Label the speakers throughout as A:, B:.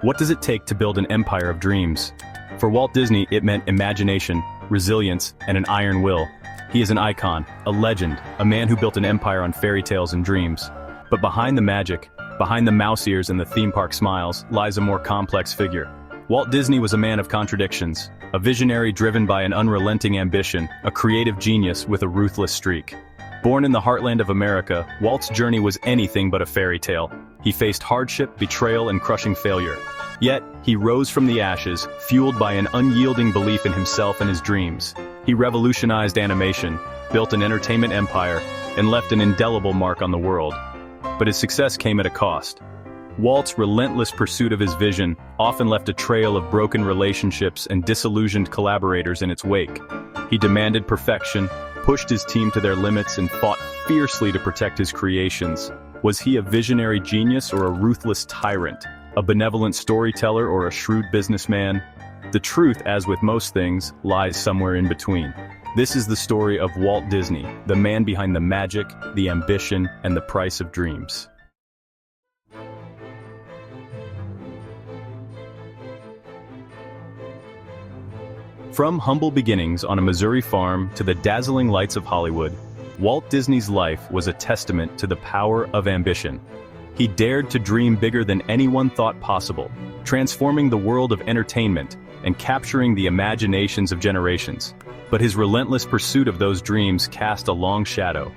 A: What does it take to build an empire of dreams? For Walt Disney, it meant imagination, resilience, and an iron will. He is an icon, a legend, a man who built an empire on fairy tales and dreams. But behind the magic, behind the mouse ears and the theme park smiles, lies a more complex figure. Walt Disney was a man of contradictions, a visionary driven by an unrelenting ambition, a creative genius with a ruthless streak. Born in the heartland of America, Walt's journey was anything but a fairy tale. He faced hardship, betrayal, and crushing failure. Yet, he rose from the ashes, fueled by an unyielding belief in himself and his dreams. He revolutionized animation, built an entertainment empire, and left an indelible mark on the world. But his success came at a cost. Walt's relentless pursuit of his vision often left a trail of broken relationships and disillusioned collaborators in its wake. He demanded perfection, pushed his team to their limits, and fought fiercely to protect his creations. Was he a visionary genius or a ruthless tyrant? A benevolent storyteller or a shrewd businessman? The truth, as with most things, lies somewhere in between. This is the story of Walt Disney, the man behind the magic, the ambition, and the price of dreams. From humble beginnings on a Missouri farm to the dazzling lights of Hollywood, Walt Disney's life was a testament to the power of ambition. He dared to dream bigger than anyone thought possible, transforming the world of entertainment and capturing the imaginations of generations. But his relentless pursuit of those dreams cast a long shadow.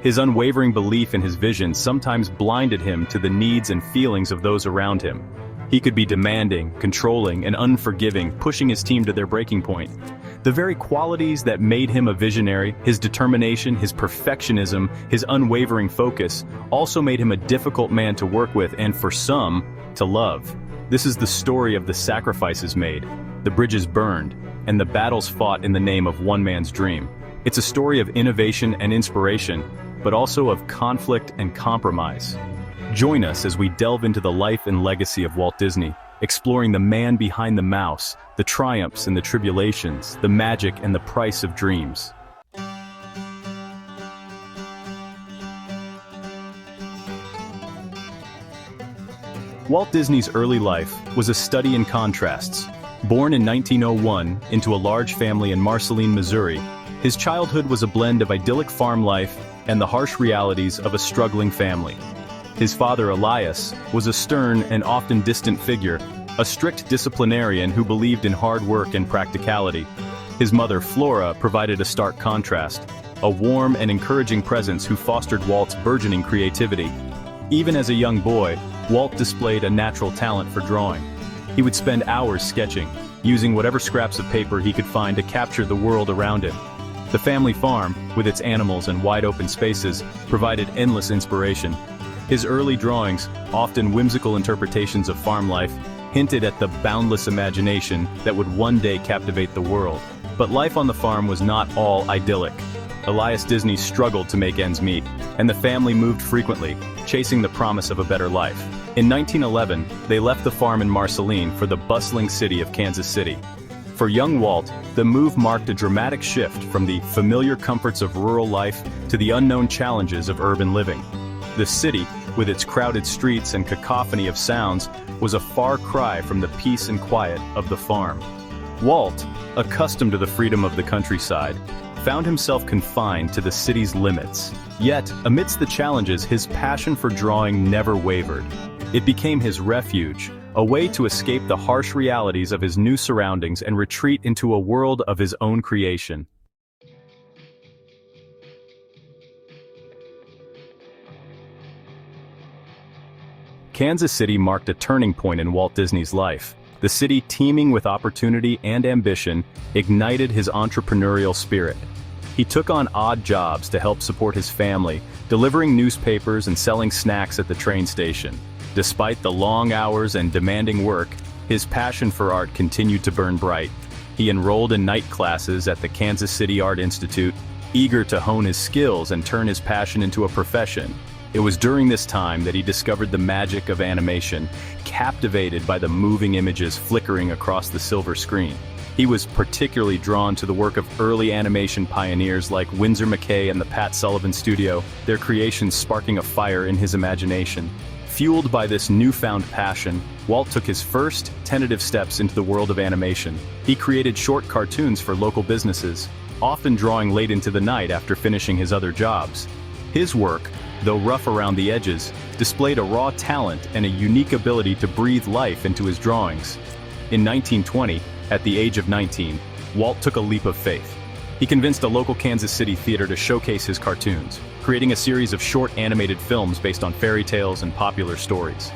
A: His unwavering belief in his vision sometimes blinded him to the needs and feelings of those around him. He could be demanding, controlling, and unforgiving, pushing his team to their breaking point. The very qualities that made him a visionary, his determination, his perfectionism, his unwavering focus, also made him a difficult man to work with and, for some, to love. This is the story of the sacrifices made, the bridges burned, and the battles fought in the name of one man's dream. It's a story of innovation and inspiration, but also of conflict and compromise. Join us as we delve into the life and legacy of Walt Disney, exploring the man behind the mouse, the triumphs and the tribulations, the magic and the price of dreams. Walt Disney's early life was a study in contrasts. Born in 1901 into a large family in Marceline, Missouri, his childhood was a blend of idyllic farm life and the harsh realities of a struggling family. His father, Elias, was a stern and often distant figure, a strict disciplinarian who believed in hard work and practicality. His mother, Flora, provided a stark contrast, a warm and encouraging presence who fostered Walt's burgeoning creativity. Even as a young boy, Walt displayed a natural talent for drawing. He would spend hours sketching, using whatever scraps of paper he could find to capture the world around him. The family farm, with its animals and wide-open spaces, provided endless inspiration. His early drawings, often whimsical interpretations of farm life, hinted at the boundless imagination that would one day captivate the world. But life on the farm was not all idyllic. Elias Disney struggled to make ends meet, and the family moved frequently, chasing the promise of a better life. In 1911, they left the farm in Marceline for the bustling city of Kansas City. For young Walt, the move marked a dramatic shift from the familiar comforts of rural life to the unknown challenges of urban living. The city, with its crowded streets and cacophony of sounds, was a far cry from the peace and quiet of the farm. Walt, accustomed to the freedom of the countryside, found himself confined to the city's limits. Yet, amidst the challenges, his passion for drawing never wavered. It became his refuge, a way to escape the harsh realities of his new surroundings and retreat into a world of his own creation. Kansas City marked a turning point in Walt Disney's life. The city, teeming with opportunity and ambition, ignited his entrepreneurial spirit. He took on odd jobs to help support his family, delivering newspapers and selling snacks at the train station. Despite the long hours and demanding work, his passion for art continued to burn bright. He enrolled in night classes at the Kansas City Art Institute, eager to hone his skills and turn his passion into a profession. It was during this time that he discovered the magic of animation, captivated by the moving images flickering across the silver screen. He was particularly drawn to the work of early animation pioneers like Winsor McCay and the Pat Sullivan Studio, their creations sparking a fire in his imagination. Fueled by this newfound passion, Walt took his first, tentative steps into the world of animation. He created short cartoons for local businesses, often drawing late into the night after finishing his other jobs. His work, though rough around the edges, displayed a raw talent and a unique ability to breathe life into his drawings. In 1920, at the age of 19, Walt took a leap of faith. He convinced a local Kansas City theater to showcase his cartoons, creating a series of short animated films based on fairy tales and popular stories.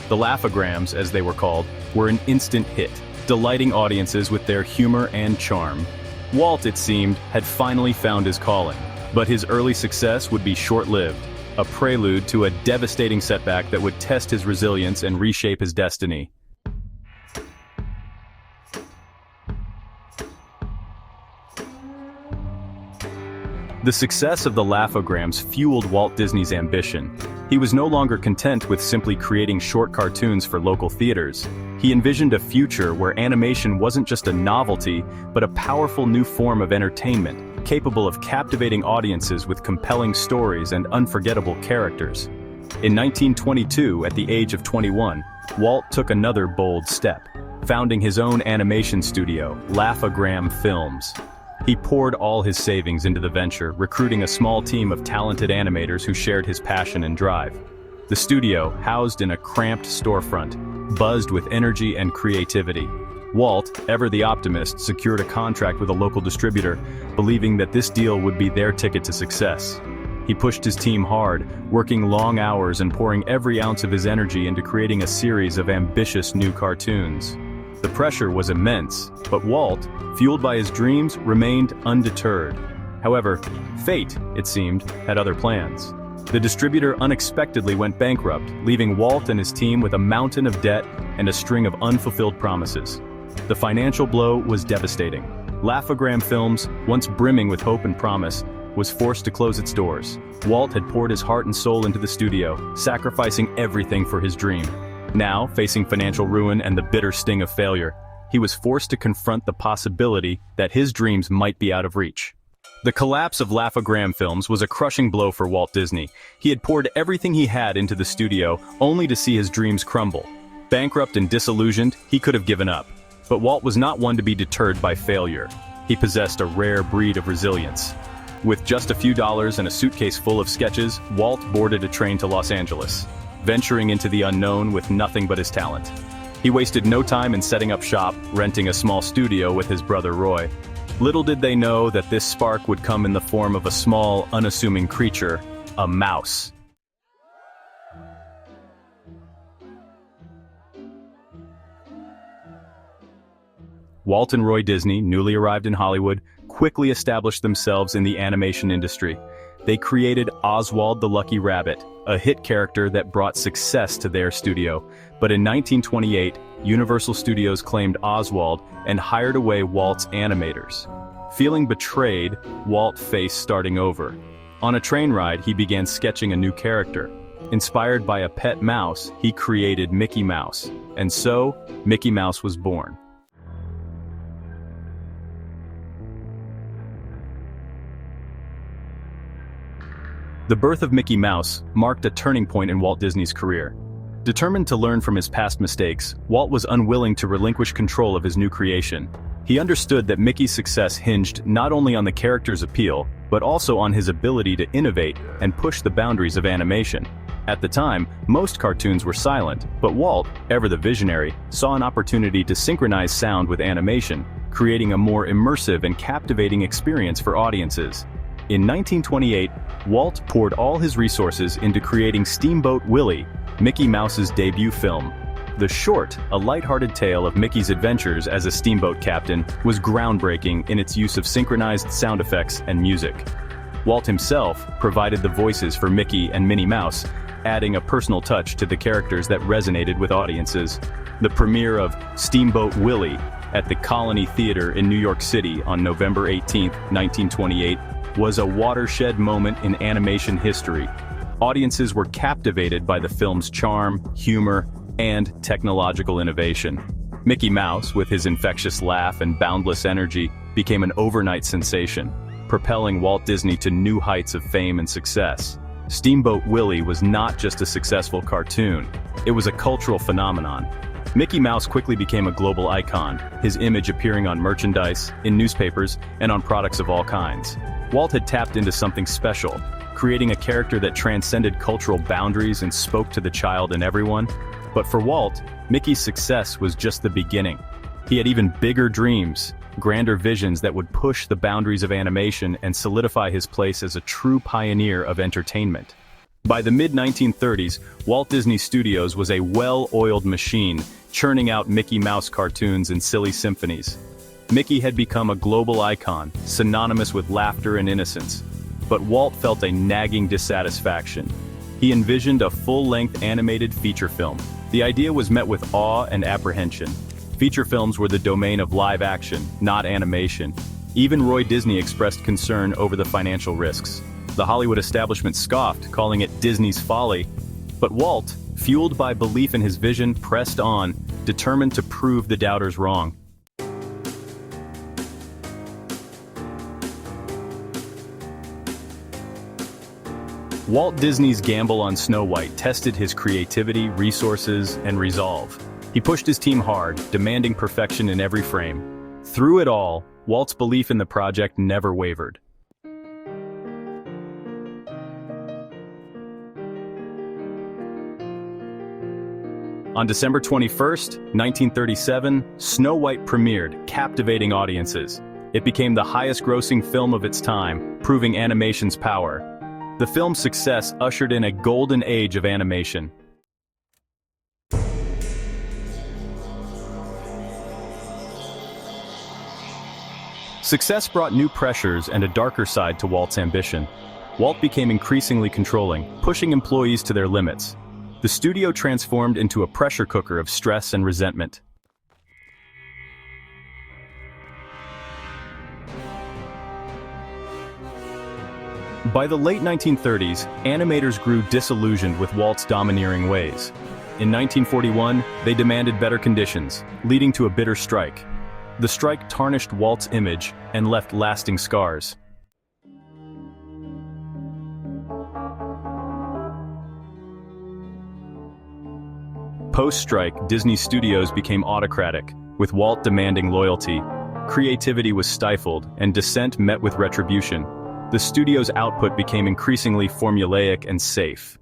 A: The Laugh-O-Grams, as they were called, were an instant hit, delighting audiences with their humor and charm. Walt, it seemed, had finally found his calling, but his early success would be short-lived, a prelude to a devastating setback that would test his resilience and reshape his destiny. The success of the Laugh-O-Grams fueled Walt Disney's ambition. He was no longer content with simply creating short cartoons for local theaters. He envisioned a future where animation wasn't just a novelty, but a powerful new form of entertainment, capable of captivating audiences with compelling stories and unforgettable characters. In 1922, at the age of 21, Walt took another bold step, founding his own animation studio, Laugh-O-Gram Films. He poured all his savings into the venture, recruiting a small team of talented animators who shared his passion and drive. The studio, housed in a cramped storefront, buzzed with energy and creativity. Walt, ever the optimist, secured a contract with a local distributor, believing that this deal would be their ticket to success. He pushed his team hard, working long hours and pouring every ounce of his energy into creating a series of ambitious new cartoons. The pressure was immense, but Walt, fueled by his dreams, remained undeterred. However, fate, it seemed, had other plans. The distributor unexpectedly went bankrupt, leaving Walt and his team with a mountain of debt and a string of unfulfilled promises. The financial blow was devastating. Laugh-O-Gram Films, once brimming with hope and promise, was forced to close its doors. Walt had poured his heart and soul into the studio, sacrificing everything for his dream. Now, facing financial ruin and the bitter sting of failure, he was forced to confront the possibility that his dreams might be out of reach. The collapse of Laugh-O-Gram Films was a crushing blow for Walt Disney. He had poured everything he had into the studio, only to see his dreams crumble. Bankrupt and disillusioned, he could have given up. But Walt was not one to be deterred by failure. He possessed a rare breed of resilience. With just a few dollars and a suitcase full of sketches, Walt boarded a train to Los Angeles, venturing into the unknown with nothing but his talent. He wasted no time in setting up shop, renting a small studio with his brother Roy. Little did they know that this spark would come in the form of a small, unassuming creature, a mouse. Walt and Roy Disney, newly arrived in Hollywood, quickly established themselves in the animation industry. They created Oswald the Lucky Rabbit, a hit character that brought success to their studio. But in 1928, Universal Studios claimed Oswald and hired away Walt's animators. Feeling betrayed, Walt faced starting over. On a train ride, he began sketching a new character. Inspired by a pet mouse, he created Mickey Mouse. And so, Mickey Mouse was born. The birth of Mickey Mouse marked a turning point in Walt Disney's career. Determined to learn from his past mistakes, Walt was unwilling to relinquish control of his new creation. He understood that Mickey's success hinged not only on the character's appeal, but also on his ability to innovate and push the boundaries of animation. At the time, most cartoons were silent, but Walt, ever the visionary, saw an opportunity to synchronize sound with animation, creating a more immersive and captivating experience for audiences. In 1928, Walt poured all his resources into creating Steamboat Willie, Mickey Mouse's debut film. The short, a lighthearted tale of Mickey's adventures as a steamboat captain, was groundbreaking in its use of synchronized sound effects and music. Walt himself provided the voices for Mickey and Minnie Mouse, adding a personal touch to the characters that resonated with audiences. The premiere of Steamboat Willie at the Colony Theater in New York City on November 18, 1928, was a watershed moment in animation history. Audiences were captivated by the film's charm, humor, and technological innovation. Mickey Mouse, with his infectious laugh and boundless energy, became an overnight sensation, propelling Walt Disney to new heights of fame and success. Steamboat Willie was not just a successful cartoon, it was a cultural phenomenon. Mickey Mouse quickly became a global icon, his image appearing on merchandise, in newspapers, and on products of all kinds. Walt had tapped into something special, creating a character that transcended cultural boundaries and spoke to the child in everyone. But for Walt, Mickey's success was just the beginning. He had even bigger dreams, grander visions that would push the boundaries of animation and solidify his place as a true pioneer of entertainment. By the mid-1930s, Walt Disney Studios was a well-oiled machine, churning out Mickey Mouse cartoons and silly symphonies. Mickey had become a global icon, synonymous with laughter and innocence. But Walt felt a nagging dissatisfaction. He envisioned a full-length animated feature film. The idea was met with awe and apprehension. Feature films were the domain of live action, not animation. Even Roy Disney expressed concern over the financial risks. The Hollywood establishment scoffed, calling it Disney's Folly. But Walt, fueled by belief in his vision, pressed on, determined to prove the doubters wrong. Walt Disney's gamble on Snow White tested his creativity, resources, and resolve. He pushed his team hard, demanding perfection in every frame. Through it all, Walt's belief in the project never wavered. On December 21st, 1937, Snow White premiered, captivating audiences. It became the highest-grossing film of its time, proving animation's power. The film's success ushered in a golden age of animation. Success brought new pressures and a darker side to Walt's ambition. Walt became increasingly controlling, pushing employees to their limits. The studio transformed into a pressure cooker of stress and resentment. By the late 1930s, animators grew disillusioned with Walt's domineering ways. In 1941, they demanded better conditions, leading to a bitter strike. The strike tarnished Walt's image and left lasting scars. Post-strike, Disney Studios became autocratic, with Walt demanding loyalty. Creativity was stifled, and dissent met with retribution. The studio's output became increasingly formulaic and safe.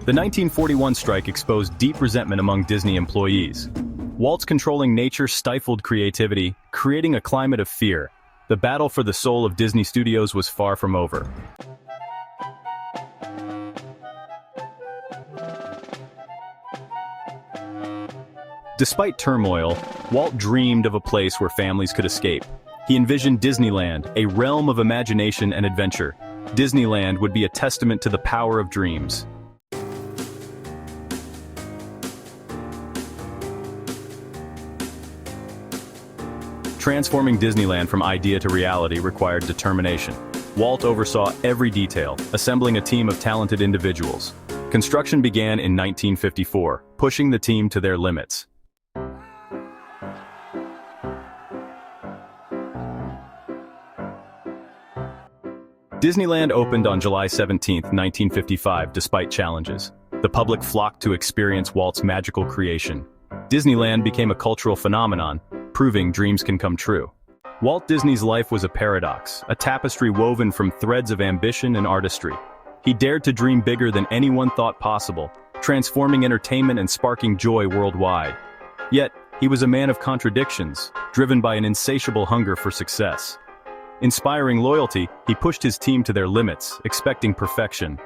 A: The 1941 strike exposed deep resentment among Disney employees. Walt's controlling nature stifled creativity, creating a climate of fear. The battle for the soul of Disney Studios was far from over. Despite turmoil, Walt dreamed of a place where families could escape. He envisioned Disneyland, a realm of imagination and adventure. Disneyland would be a testament to the power of dreams. Transforming Disneyland from idea to reality required determination. Walt oversaw every detail, assembling a team of talented individuals. Construction began in 1954, pushing the team to their limits. Disneyland opened on July 17, 1955, despite challenges. The public flocked to experience Walt's magical creation. Disneyland became a cultural phenomenon, proving dreams can come true. Walt Disney's life was a paradox, a tapestry woven from threads of ambition and artistry. He dared to dream bigger than anyone thought possible, transforming entertainment and sparking joy worldwide. Yet, he was a man of contradictions, driven by an insatiable hunger for success. Inspiring loyalty, he pushed his team to their limits, expecting perfection.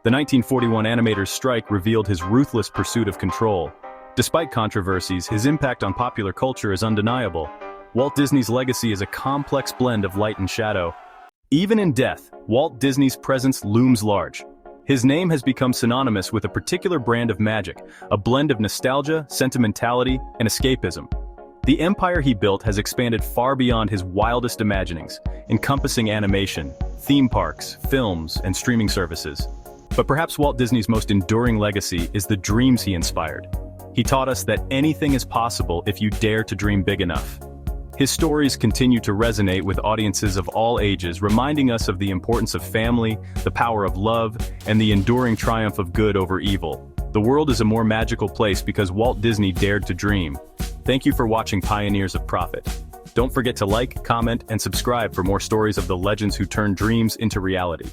A: The 1941 animator's strike revealed his ruthless pursuit of control. Despite controversies, his impact on popular culture is undeniable. Walt Disney's legacy is a complex blend of light and shadow. Even in death, Walt Disney's presence looms large. His name has become synonymous with a particular brand of magic, a blend of nostalgia, sentimentality, and escapism. The empire he built has expanded far beyond his wildest imaginings, encompassing animation, theme parks, films, and streaming services. But perhaps Walt Disney's most enduring legacy is the dreams he inspired. He taught us that anything is possible if you dare to dream big enough. His stories continue to resonate with audiences of all ages, reminding us of the importance of family, the power of love, and the enduring triumph of good over evil. The world is a more magical place because Walt Disney dared to dream. Thank you for watching Pioneers of Profit. Don't forget to like, comment, and subscribe for more stories of the legends who turned dreams into reality.